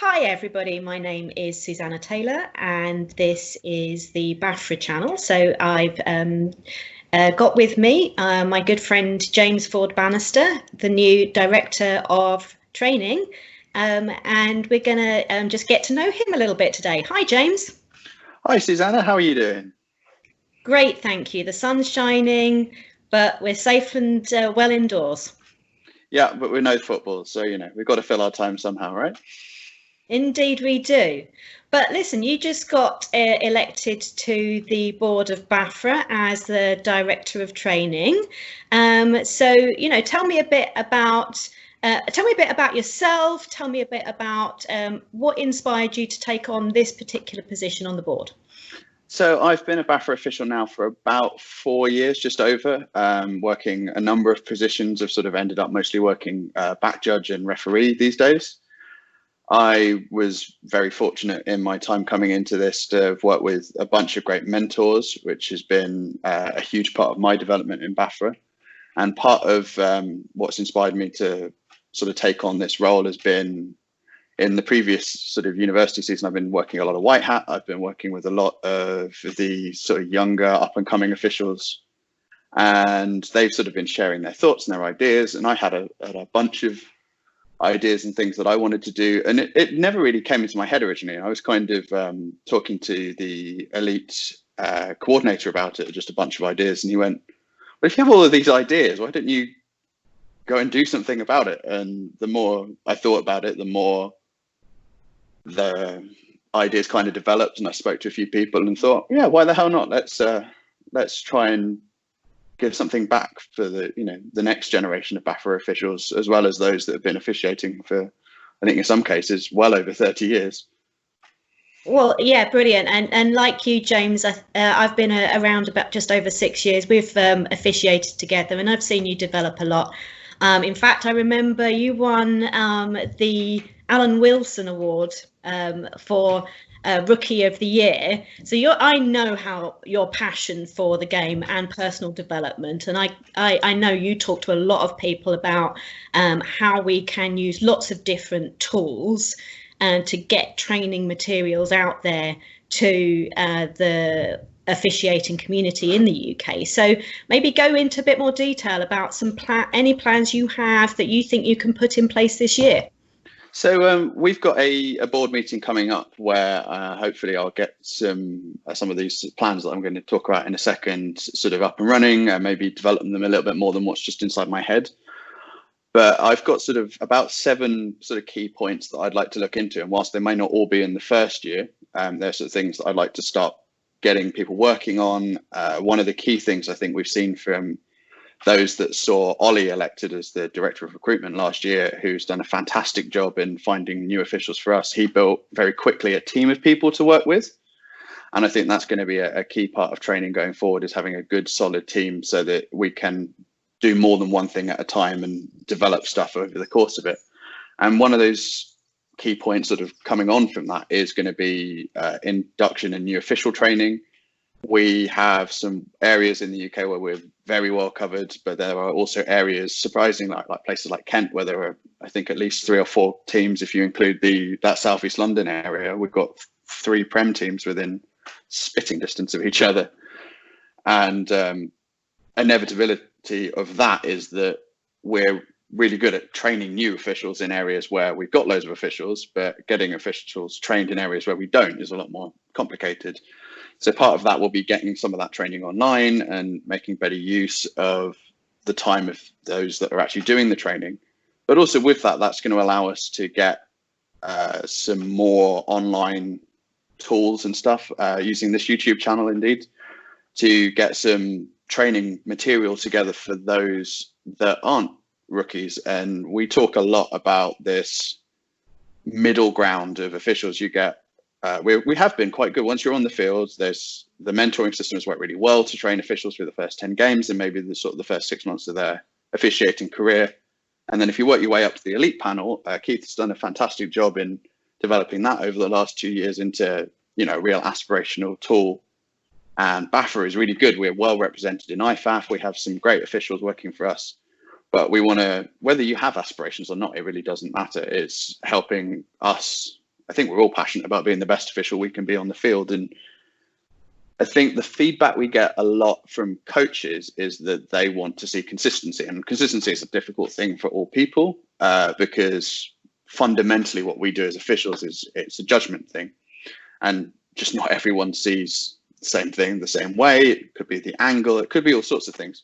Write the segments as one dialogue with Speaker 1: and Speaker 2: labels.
Speaker 1: Hi everybody, my name is Susanna Taylor and this is the BAFRA channel. So I've got with me my good friend James Ford-Bannister, the new Director of Training, and we're going to just get to know him a little bit today. Hi James.
Speaker 2: Hi Susanna, how are you doing?
Speaker 1: Great, thank you. The sun's shining, but we're safe and well indoors.
Speaker 2: Yeah, but we're no football, so we've got to fill our time somehow, right?
Speaker 1: Indeed we do. But listen, you just got elected to the board of BAFRA as the Director of Training. So, tell me a bit about yourself. Tell me a bit about what inspired you to take on this particular position on the board.
Speaker 2: So I've been a BAFRA official now for about 4 years, just over, working a number of positions. I've sort of ended up mostly working back judge and referee these days. I was very fortunate in my time coming into this to have worked with a bunch of great mentors, which has been a huge part of my development in BAFRA. And part of what's inspired me to sort of take on this role has been, in the previous sort of university season, I've been working a lot of white hat. I've been working with a lot of the sort of younger up and coming officials, and they've sort of been sharing their thoughts and their ideas. And I had a bunch of ideas and things that I wanted to do, and it never really came into my head originally. I was kind of talking to the elite coordinator about it, just a bunch of ideas, and he went, "Well, if you have all of these ideas, why don't you go and do something about it?" And the more I thought about it, the more the ideas kind of developed, and I spoke to a few people and thought, yeah, why the hell not? Let's try and give something back for the next generation of BAFRA officials, as well as those that have been officiating for, I think in some cases, well over 30 years.
Speaker 1: Well, yeah, brilliant. And like you, James, I've been around about just over 6 years. We've officiated together, and I've seen you develop a lot. In fact, I remember you won the Alan Wilson Award for Rookie of the Year. So I know how your passion for the game and personal development, and I know you talk to a lot of people about how we can use lots of different tools and to get training materials out there to the officiating community in the UK. So maybe go into a bit more detail about any plans you have that you think you can put in place this year.
Speaker 2: So we've got a board meeting coming up where hopefully I'll get some of these plans that I'm going to talk about in a second sort of up and running, and maybe develop them a little bit more than what's just inside my head. But I've got sort of about 7 sort of key points that I'd like to look into, and whilst they may not all be in the first year, there's sort of things that I'd like to start getting people working on. One of the key things I think we've seen from those that saw Ollie elected as the Director of Recruitment last year, who's done a fantastic job in finding new officials for us. He built very quickly a team of people to work with. And I think that's going to be a key part of training going forward, is having a good solid team so that we can do more than one thing at a time and develop stuff over the course of it. And one of those key points sort of coming on from that is going to be induction and new official training. We have some areas in the UK where we're very well covered, but there are also areas, surprisingly, like places like Kent, where there are, I think, at least 3 or 4 teams. If you include that Southeast London area, we've got 3 Prem teams within spitting distance of each other. And inevitability of that is that we're really good at training new officials in areas where we've got loads of officials, but getting officials trained in areas where we don't is a lot more complicated. So part of that will be getting some of that training online and making better use of the time of those that are actually doing the training. But also with that, that's going to allow us to get some more online tools and stuff using this YouTube channel, indeed, to get some training material together for those that aren't rookies. And we talk a lot about this middle ground of officials you get. We have been quite good. Once you're on the field, there's the mentoring system has worked really well to train officials through the first 10 games and maybe the first 6 months of their officiating career. And then if you work your way up to the elite panel, Keith has done a fantastic job in developing that over the last 2 years into a real aspirational tool. And BAFRA is really good. We're well represented in IFAF. We have some great officials working for us. But we want to, whether you have aspirations or not, it really doesn't matter. It's helping us I think we're all passionate about being the best official we can be on the field. And I think the feedback we get a lot from coaches is that they want to see consistency, and consistency is a difficult thing for all people, because fundamentally what we do as officials is it's a judgment thing, and just not everyone sees the same thing the same way. It could be the angle, it could be all sorts of things.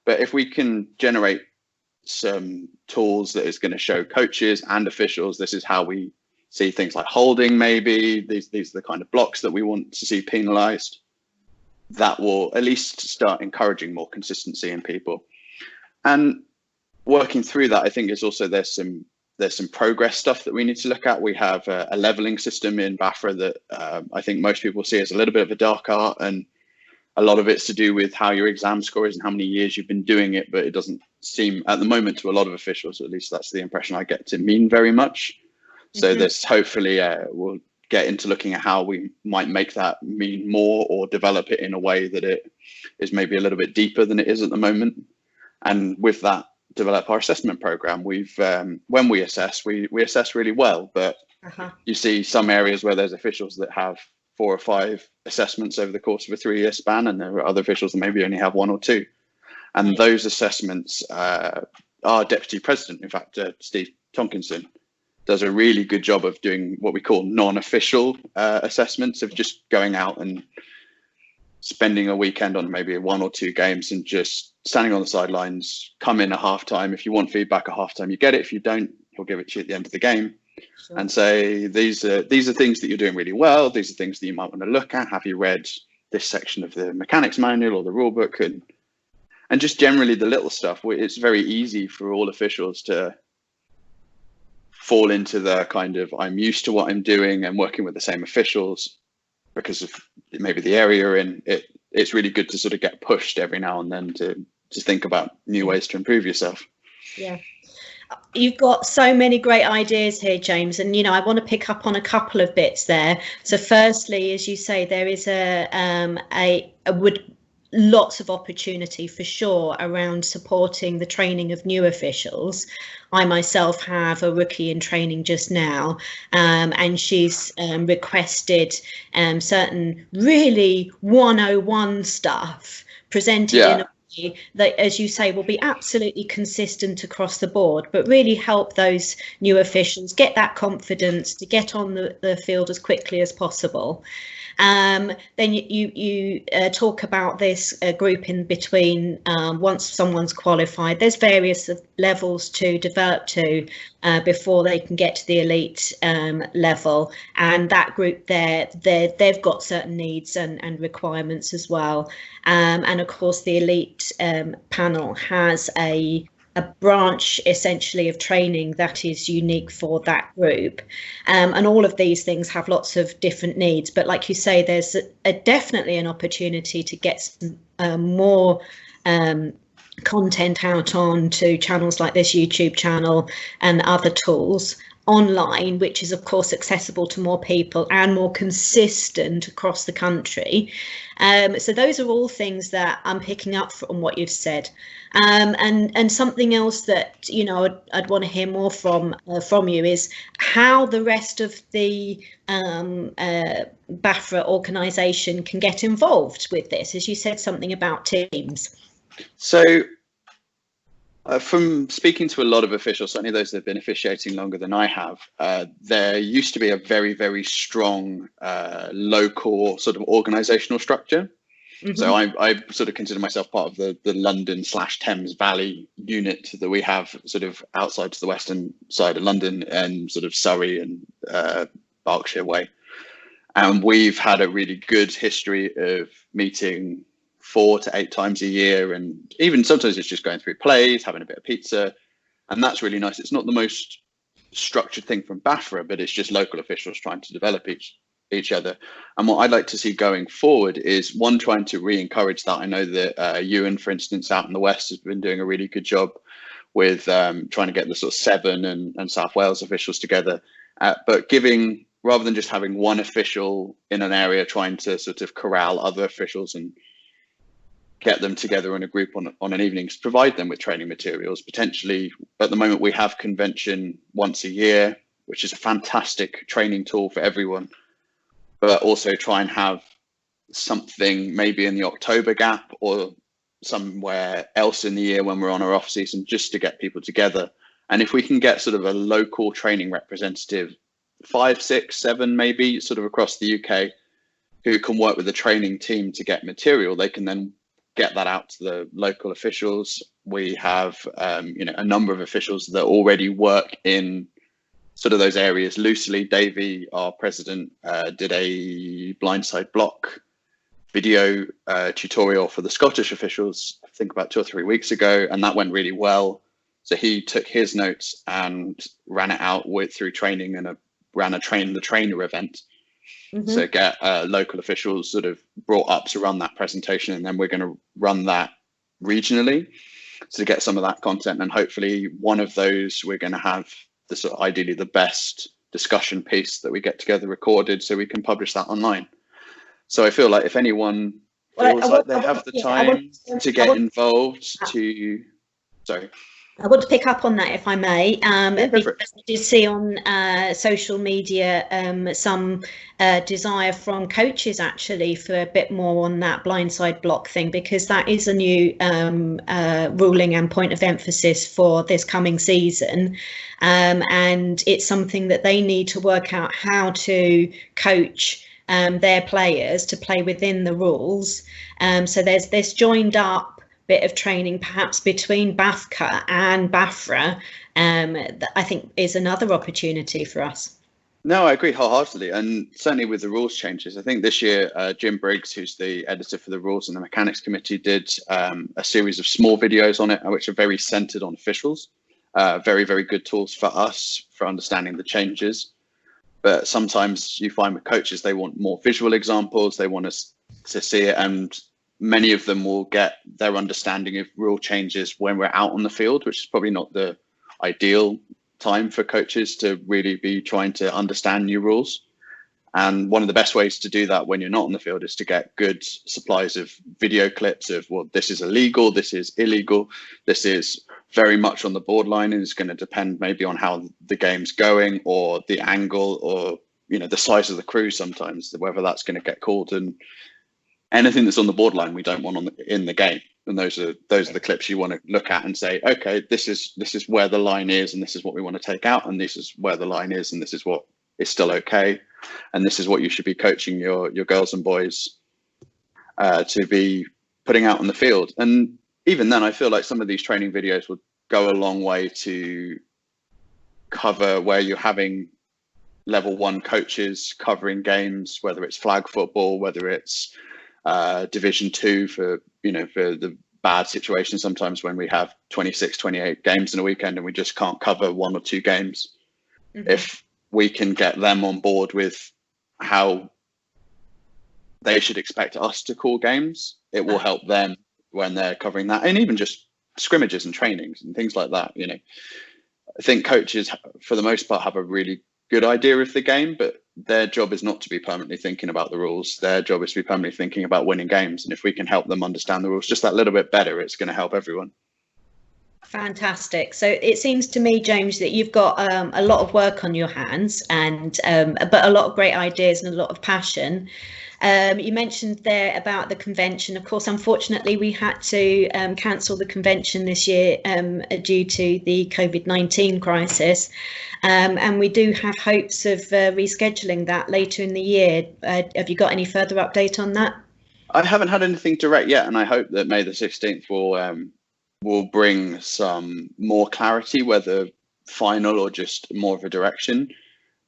Speaker 2: But if we can generate some tools that is going to show coaches and officials, this is how we see things like holding, maybe these are the kind of blocks that we want to see penalized, that will at least start encouraging more consistency in people. And working through that, I think is also there's some progress stuff that we need to look at. We have a leveling system in BAFRA that I think most people see as a little bit of a dark art, and a lot of it's to do with how your exam score is and how many years you've been doing it, but it doesn't seem at the moment to a lot of officials, at least that's the impression I get, to mean very much. So there's hopefully we'll get into looking at how we might make that mean more, or develop it in a way that it is maybe a little bit deeper than it is at the moment. And with that, develop our assessment program. We've when we assess, we assess really well, but you see some areas where there's officials that have 4 or 5 assessments over the course of a 3-year span, and there are other officials that maybe only have 1 or 2. And those assessments, our deputy president, in fact, Steve Tonkinson, does a really good job of doing what we call non-official assessments, of just going out and spending a weekend on maybe 1 or 2 games and just standing on the sidelines, come in at halftime. If you want feedback at halftime, you get it. If you don't, he'll give it to you at the end of the game. Sure. And say, these are things that you're doing really well. These are things that you might want to look at. Have you read this section of the mechanics manual or the rule book? And just generally the little stuff. It's very easy for all officials to fall into the kind of, I'm used to what I'm doing and working with the same officials because of maybe the area you're in. It's really good to sort of get pushed every now and then to think about new ways to improve yourself.
Speaker 1: Yeah. You've got so many great ideas here, James, and I want to pick up on a couple of bits there. So firstly, as you say, there is lots of opportunity for sure around supporting the training of new officials. I myself have a rookie in training just now, and she's requested certain really 101 stuff presented in a way that, as you say, will be absolutely consistent across the board, but really help those new officials get that confidence to get on the field as quickly as possible. Then you talk about this group in between. Once someone's qualified, there's various levels to develop to before they can get to the elite level, and that group they've got certain needs and requirements as well. And of course, the elite panel has a branch essentially of training that is unique for that group, and all of these things have lots of different needs, but like you say, there's definitely an opportunity to get some more content out on to channels like this YouTube channel and other tools online, which is of course accessible to more people and more consistent across the country. So those are all things that I'm picking up from what you've said. And something else that I'd want to hear more from you is how the rest of the BAFRA organisation can get involved with this. As you said something about teams.
Speaker 2: So from speaking to a lot of officials, certainly those that have been officiating longer than I have, there used to be a very, very strong local sort of organisational structure. Mm-hmm. So I sort of consider myself part of the London/Thames Valley unit that we have sort of outside to the western side of London and sort of Surrey and Berkshire way. And we've had a really good history of meeting 4 to 8 times a year, and even sometimes it's just going through plays, having a bit of pizza, and that's really nice. It's not the most structured thing from BAFRA, but it's just local officials trying to develop each other. And what I'd like to see going forward is trying to re-encourage that. I know that Ewan, for instance, out in the west has been doing a really good job with trying to get the sort of Severn and South Wales officials together, but giving, rather than just having one official in an area trying to sort of corral other officials and get them together in a group on an evening, provide them with training materials. Potentially, at the moment, we have convention once a year which is a fantastic training tool for everyone, but also try and have something maybe in the October gap or somewhere else in the year when we're on our off season, just to get people together. And if we can get sort of a local training representative, 5, 6, 7 maybe, sort of across the UK, who can work with the training team to get material, they can then get that out to the local officials. We have a number of officials that already work in sort of those areas loosely. Davey, our president, did a blindside block video tutorial for the Scottish officials, I think about 2 or 3 weeks ago, and that went really well. So he took his notes and ran it out through training and ran a train the trainer event. So get local officials sort of brought up to run that presentation, and then we're going to run that regionally to get some of that content. And hopefully one of those, we're going to have the sort of ideally the best discussion piece that we get together recorded, so we can publish that online. So I feel like if anyone feels like they have the time to get involved sorry.
Speaker 1: I want to pick up on that, if I may. Because I did see on social media some desire from coaches actually for a bit more on that blindside block thing, because that is a new ruling and point of emphasis for this coming season. And it's something that they need to work out how to coach their players to play within the rules. So there's this joined up bit of training perhaps between BAFCA and BAFRA that I think is another opportunity for us.
Speaker 2: No, I agree wholeheartedly, and certainly with the rules changes. I think this year Jim Briggs, who's the editor for the rules and the mechanics committee, did a series of small videos on it, which are very centered on officials. Very, very good tools for us for understanding the changes. But sometimes you find with coaches, they want more visual examples, they want us to see it, and many of them will get their understanding of rule changes when we're out on the field, which is probably not the ideal time for coaches to really be trying to understand new rules. And one of the best ways to do that when you're not on the field is to get good supplies of video clips of, well, this is illegal, this is illegal, this is very much on the borderline, and it's going to depend maybe on how the game's going or the angle or, the size of the crew sometimes, whether that's going to get called. And anything that's on the borderline, we don't want in the game. And those are the clips you want to look at and say, okay, this is where the line is, and this is what we want to take out, and this is where the line is, and this is what is still okay, and this is what you should be coaching your girls and boys to be putting out on the field. And even then, I feel like some of these training videos would go a long way to cover where you're having level 1 coaches covering games, whether it's flag football, whether it's Division 2 for the bad situation sometimes when we have 26, 28 games in a weekend and we just can't cover 1 or 2 games. If we can get them on board with how they should expect us to call games, it will help them when they're covering that, and even just scrimmages and trainings and things like that. I think coaches for the most part have a really good idea of the game, but their job is not to be permanently thinking about the rules. Their job is to be permanently thinking about winning games. And if we can help them understand the rules just that little bit better, it's going to help everyone.
Speaker 1: Fantastic. So it seems to me, James, that you've got a lot of work on your hands, and but a lot of great ideas and a lot of passion. You mentioned there about the convention. Of course, unfortunately, we had to cancel the convention this year due to the COVID-19 crisis. And we do have hopes of rescheduling that later in the year. Have you got any further update on that?
Speaker 2: I haven't had anything direct yet, and I hope that May the 16th will bring some more clarity, whether final or just more of a direction.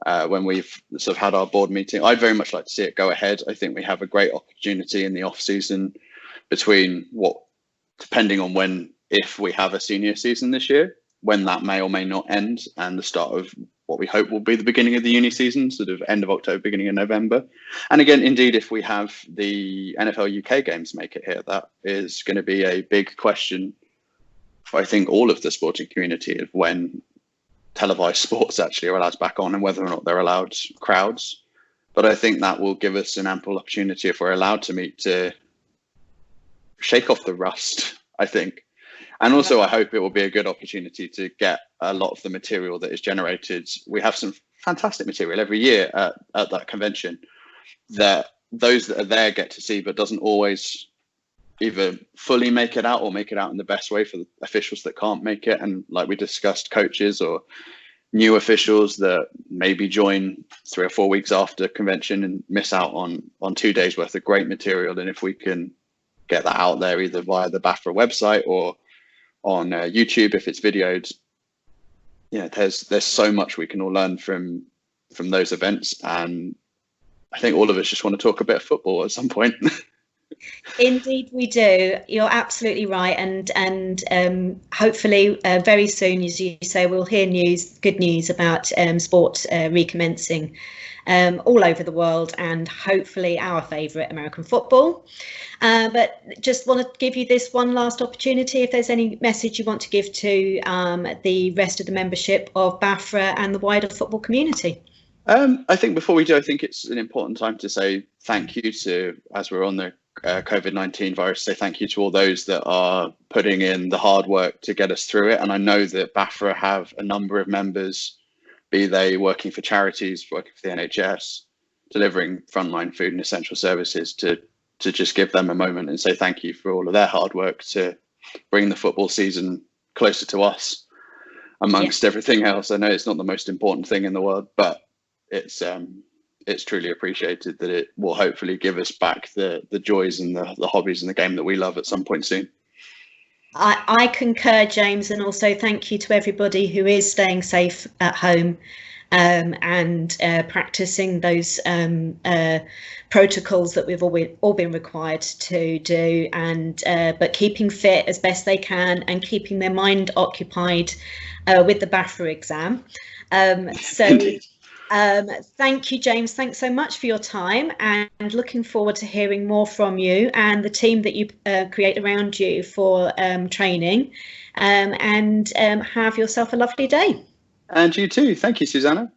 Speaker 2: When we've sort of had our board meeting, I'd very much like to see it go ahead. I think we have a great opportunity in the off season between depending on if we have a senior season this year, when that may or may not end, and the start of what we hope will be the beginning of the uni season, sort of end of October, beginning of November. And again, indeed, if we have the NFL UK games make it here, that is going to be a big question for, I think, all of the sporting community, of when televised sports actually are allowed back on and whether or not they're allowed crowds. But I think that will give us an ample opportunity, if we're allowed to meet, to shake off the rust, I think. And also, I hope it will be a good opportunity to get a lot of the material that is generated. We have some fantastic material every year at that convention that those that are there get to see, but doesn't always either fully make it out or make it out in the best way for the officials that can't make it. And like we discussed, coaches or new officials that maybe join 3 or 4 weeks after convention and miss out on 2 days worth of great material. And if we can get that out there either via the BAFRA website or on YouTube, if it's videoed, there's so much we can all learn from those events. And I think all of us just want to talk a bit of football at some point.
Speaker 1: Indeed, we do. You're absolutely right, and hopefully very soon, as you say, we'll hear good news about sport recommencing all over the world, and hopefully our favourite, American football. But just want to give you this one last opportunity. If there's any message you want to give to the rest of the membership of BAFRA and the wider football community.
Speaker 2: I think before we do, I think it's an important time to say thank you to, as we're on the COVID-19 virus, say thank you to all those that are putting in the hard work to get us through it. And I know that BAFRA have a number of members, be they working for charities, working for the NHS, delivering frontline food and essential services, to just give them a moment and say thank you for all of their hard work to bring the football season closer to us amongst everything else. I know it's not the most important thing in the world, but it's truly appreciated that it will hopefully give us back the joys and the hobbies and the game that we love at some point soon.
Speaker 1: I concur, James, and also thank you to everybody who is staying safe at home and practicing those protocols that we've all been required to do, and but keeping fit as best they can and keeping their mind occupied with the BAFRA exam. Thank you, James. Thanks so much for your time, and looking forward to hearing more from you and the team that you create around you for training, and have yourself a lovely day.
Speaker 2: And you too. Thank you, Susanna.